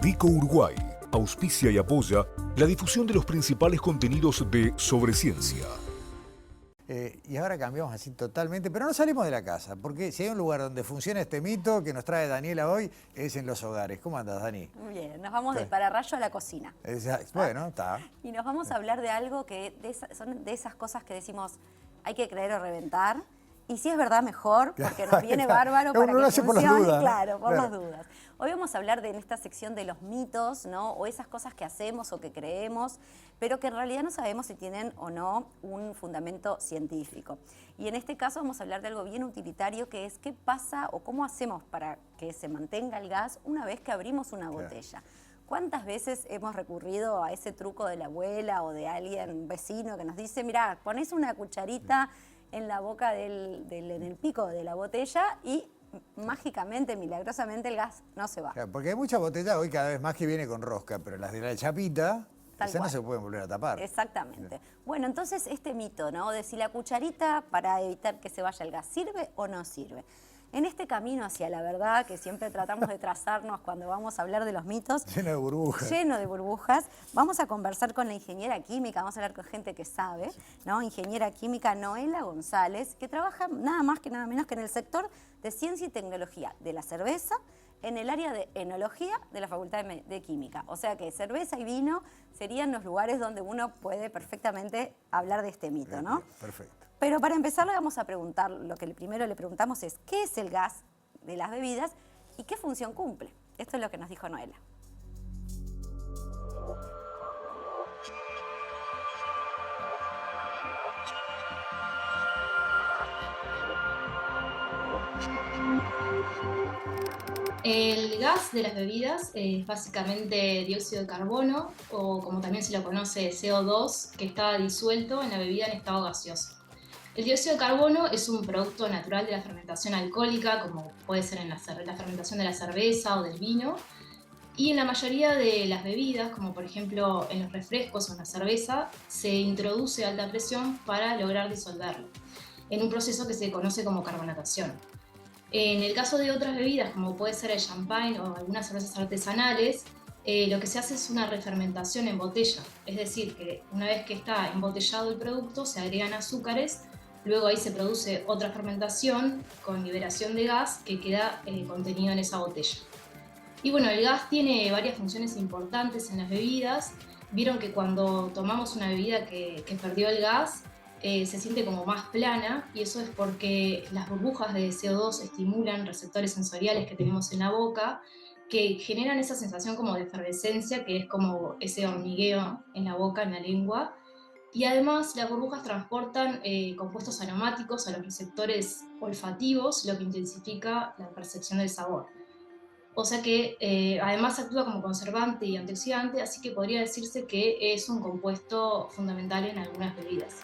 Vico Uruguay auspicia y apoya la difusión de los principales contenidos de Sobre Ciencia. Y ahora cambiamos así totalmente, pero no salimos de la casa, porque si hay un lugar donde funciona este mito que nos trae Daniela hoy, es en los hogares. ¿Cómo andas, Dani? Muy bien, nos vamos del pararrayo a la cocina. Bueno, está. Y nos vamos a hablar de algo que son de esas cosas que decimos hay que creer o reventar. Y si es verdad, mejor, porque nos viene bárbaro para que funcione, por las dudas, claro, por claro. las dudas. Hoy vamos a hablar en esta sección de los mitos, ¿no? O esas cosas que hacemos o que creemos, pero que en realidad no sabemos si tienen o no un fundamento científico. Y en este caso vamos a hablar de algo bien utilitario, que es qué pasa o cómo hacemos para que se mantenga el gas una vez que abrimos una botella. ¿Cuántas veces hemos recurrido a ese truco de la abuela o de alguien, un vecino, que nos dice, mirá, ponés una cucharita en la boca en el pico de la botella y mágicamente, milagrosamente, el gas no se va? Claro, porque hay muchas botellas hoy cada vez más que viene con rosca, pero las de la chapita, esas no se pueden volver a tapar. Exactamente. Bueno, entonces este mito, ¿no? De si la cucharita para evitar que se vaya el gas sirve o no sirve. En este camino hacia la verdad que siempre tratamos de trazarnos cuando vamos a hablar de los mitos. Lleno de burbujas. Lleno de burbujas. Vamos a conversar con la ingeniera química, vamos a hablar con gente que sabe, ¿no? Ingeniera química Noela González, que trabaja nada más que nada menos que en el sector de ciencia y tecnología de la cerveza, en el área de enología de la Facultad de Química. O sea que cerveza y vino serían los lugares donde uno puede perfectamente hablar de este mito, ¿no? Perfecto. Pero para empezar le vamos a preguntar, lo que primero le preguntamos es, ¿qué es el gas de las bebidas y qué función cumple? Esto es lo que nos dijo Noela. El gas de las bebidas es básicamente dióxido de carbono, o como también se lo conoce, CO2, que está disuelto en la bebida en estado gaseoso. El dióxido de carbono es un producto natural de la fermentación alcohólica, como puede ser en la fermentación de la cerveza o del vino, y en la mayoría de las bebidas, como por ejemplo en los refrescos o en la cerveza, se introduce a alta presión para lograr disolverlo, en un proceso que se conoce como carbonatación. En el caso de otras bebidas, como puede ser el champagne o algunas cervezas artesanales, lo que se hace es una refermentación en botella, es decir, que una vez que está embotellado el producto se agregan azúcares, luego ahí se produce otra fermentación con liberación de gas que queda contenido en esa botella. Y bueno, el gas tiene varias funciones importantes en las bebidas. Vieron que cuando tomamos una bebida que perdió el gas, se siente como más plana, y eso es porque las burbujas de CO2 estimulan receptores sensoriales que tenemos en la boca, que generan esa sensación como de efervescencia, que es como ese hormigueo en la boca, en la lengua. Y además las burbujas transportan compuestos aromáticos a los receptores olfativos, lo que intensifica la percepción del sabor. O sea que además actúa como conservante y antioxidante, así que podría decirse que es un compuesto fundamental en algunas bebidas.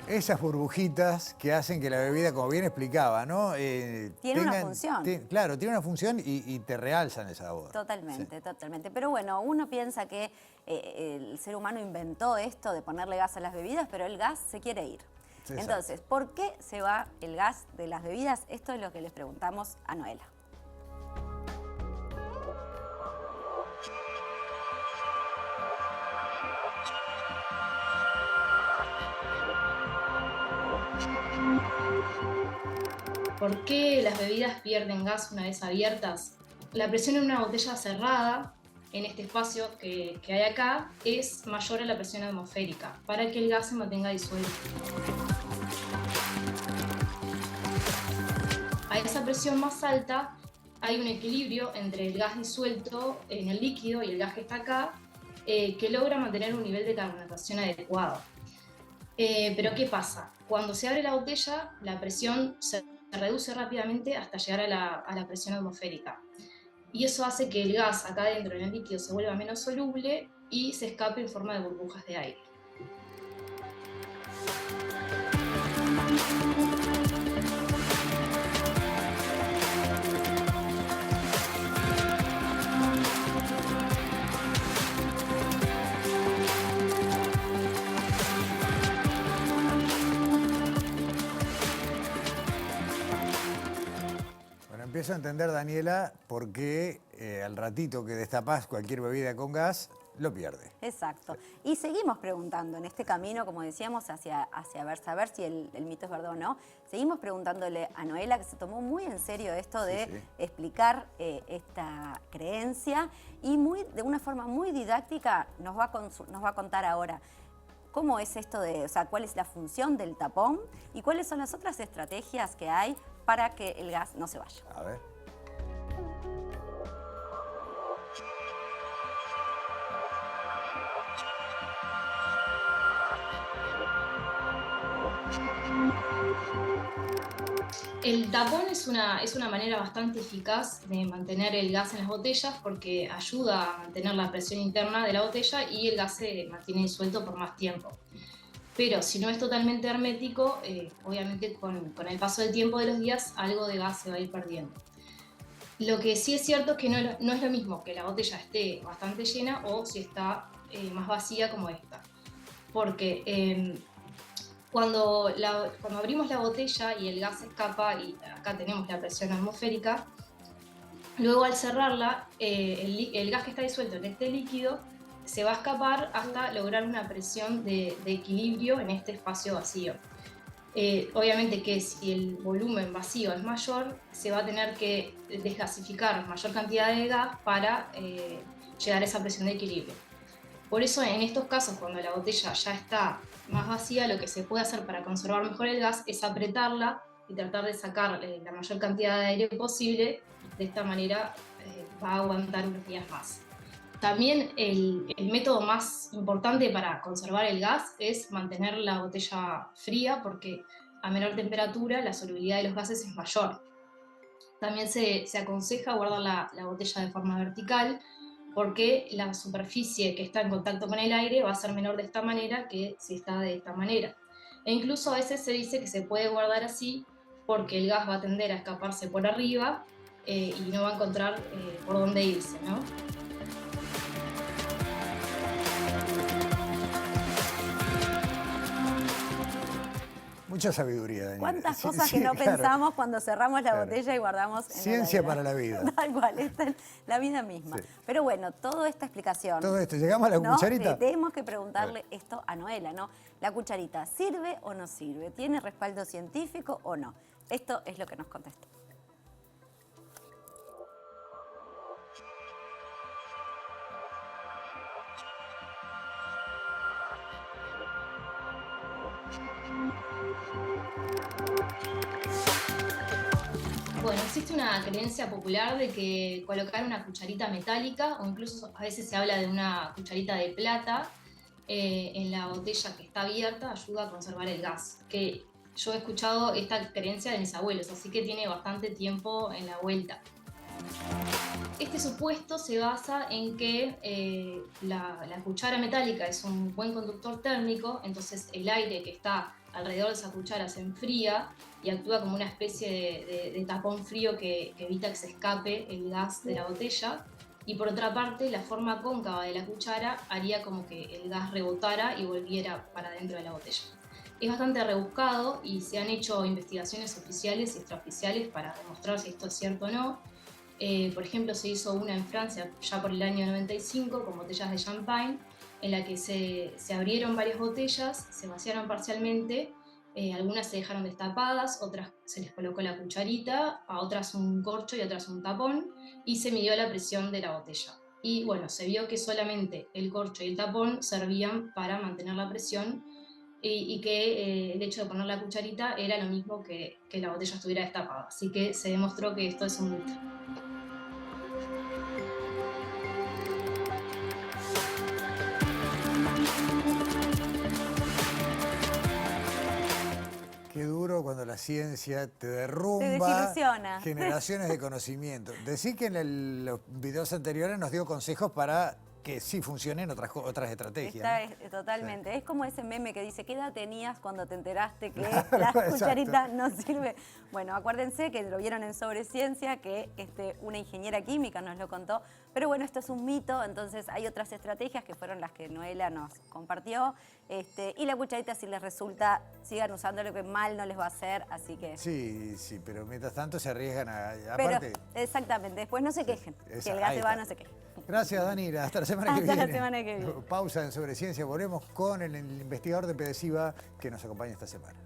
Esas burbujitas que hacen que la bebida, como bien explicaba, ¿no? Tiene una función. Claro, tiene una función y te realzan el sabor. Totalmente, Sí. totalmente. Pero bueno, uno piensa que el ser humano inventó esto de ponerle gas a las bebidas, pero el gas se quiere ir. Sí, entonces, ¿por qué se va el gas de las bebidas? Esto es lo que les preguntamos a Noela. ¿Por qué las bebidas pierden gas una vez abiertas? La presión en una botella cerrada, en este espacio que hay acá, es mayor a la presión atmosférica, para que el gas se mantenga disuelto. A esa presión más alta hay un equilibrio entre el gas disuelto en el líquido y el gas que está acá, que logra mantener un nivel de carbonatación adecuado. Pero ¿qué pasa? Cuando se abre la botella, la presión se reduce rápidamente hasta llegar a la presión atmosférica. Y eso hace que el gas acá dentro en el líquido se vuelva menos soluble y se escape en forma de burbujas de aire. empiezo a entender, Daniela, por qué al ratito que destapás cualquier bebida con gas, lo pierde. Exacto. Y seguimos preguntando en este camino, como decíamos, hacia saber si el mito es verdad o no. Seguimos preguntándole a Noela, que se tomó muy en serio esto de explicar esta creencia y de una forma muy didáctica nos va a contar ahora cómo es esto o sea, cuál es la función del tapón y cuáles son las otras estrategias que hay para que el gas no se vaya. A ver. El tapón es una manera bastante eficaz de mantener el gas en las botellas porque ayuda a mantener la presión interna de la botella y el gas se mantiene disuelto por más tiempo. Pero si no es totalmente hermético, obviamente con el paso del tiempo de los días algo de gas se va a ir perdiendo. Lo que sí es cierto es que no es lo mismo que la botella esté bastante llena o si está más vacía como esta. Porque cuando abrimos la botella y el gas escapa, y acá tenemos la presión atmosférica, luego al cerrarla, el gas que está disuelto en este líquido se va a escapar hasta lograr una presión de equilibrio en este espacio vacío. Obviamente que si el volumen vacío es mayor, se va a tener que desgasificar mayor cantidad de gas para llegar a esa presión de equilibrio. Por eso en estos casos, cuando la botella ya está más vacía, lo que se puede hacer para conservar mejor el gas es apretarla y tratar de sacar la mayor cantidad de aire posible. De esta manera va a aguantar unos días más. También el método más importante para conservar el gas es mantener la botella fría porque a menor temperatura la solubilidad de los gases es mayor. También se aconseja guardar la botella de forma vertical porque la superficie que está en contacto con el aire va a ser menor de esta manera que si está de esta manera. E incluso a veces se dice que se puede guardar así porque el gas va a tender a escaparse por arriba y no va a encontrar por dónde irse, ¿no? Mucha sabiduría, Daniela. ¿Cuántas cosas que no pensamos cuando cerramos la botella y guardamos en Ciencia la para la vida. Tal cual, esta es la vida misma. Sí. Pero bueno, toda esta explicación... Todo esto, ¿llegamos a la cucharita? Tenemos que preguntarle esto a Noela, ¿no? ¿La cucharita sirve o no sirve? ¿Tiene respaldo científico o no? Esto es lo que nos contestó. Bueno, existe una creencia popular de que colocar una cucharita metálica, o incluso a veces se habla de una cucharita de plata, en la botella que está abierta ayuda a conservar el gas. Que yo he escuchado esta creencia de mis abuelos, así que tiene bastante tiempo en la vuelta. Este supuesto se basa en que la cuchara metálica es un buen conductor térmico, entonces el aire que está alrededor de esa cuchara se enfría y actúa como una especie de tapón frío que evita que se escape el gas de la botella. Y por otra parte, la forma cóncava de la cuchara haría como que el gas rebotara y volviera para dentro de la botella. Es bastante rebuscado y se han hecho investigaciones oficiales y extraoficiales para demostrar si esto es cierto o no. Por ejemplo, se hizo una en Francia ya por el año 95 con botellas de champagne, en la que se abrieron varias botellas, se vaciaron parcialmente, algunas se dejaron destapadas, otras se les colocó la cucharita, a otras un corcho y a otras un tapón, y se midió la presión de la botella. Y bueno, se vio que solamente el corcho y el tapón servían para mantener la presión y que el hecho de poner la cucharita era lo mismo que la botella estuviera destapada. Así que se demostró que esto es un mito. Qué duro cuando la ciencia te derrumba Te desilusiona. generaciones de conocimiento. Decí que en los videos anteriores nos dio consejos para que sí funcionen otras estrategias. Totalmente. Sí. Es como ese meme que dice, ¿qué edad tenías cuando te enteraste que la Exacto. cucharita no sirve? Bueno, acuérdense que lo vieron en Sobreciencia, que una ingeniera química nos lo contó. Pero bueno, esto es un mito, entonces hay otras estrategias que fueron las que Noela nos compartió. Y la cucharita, si les resulta, sigan usándolo, que mal no les va a hacer, así que... Sí, pero mientras tanto se arriesgan a... Pero, Aparte, exactamente, después no se quejen, que el gas ahí se va, está. no se quejen. Gracias, Danila. Hasta la semana que Hasta viene. la semana que viene. Pausa en Sobreciencia. Volvemos con el investigador de PDCIVA que nos acompaña esta semana.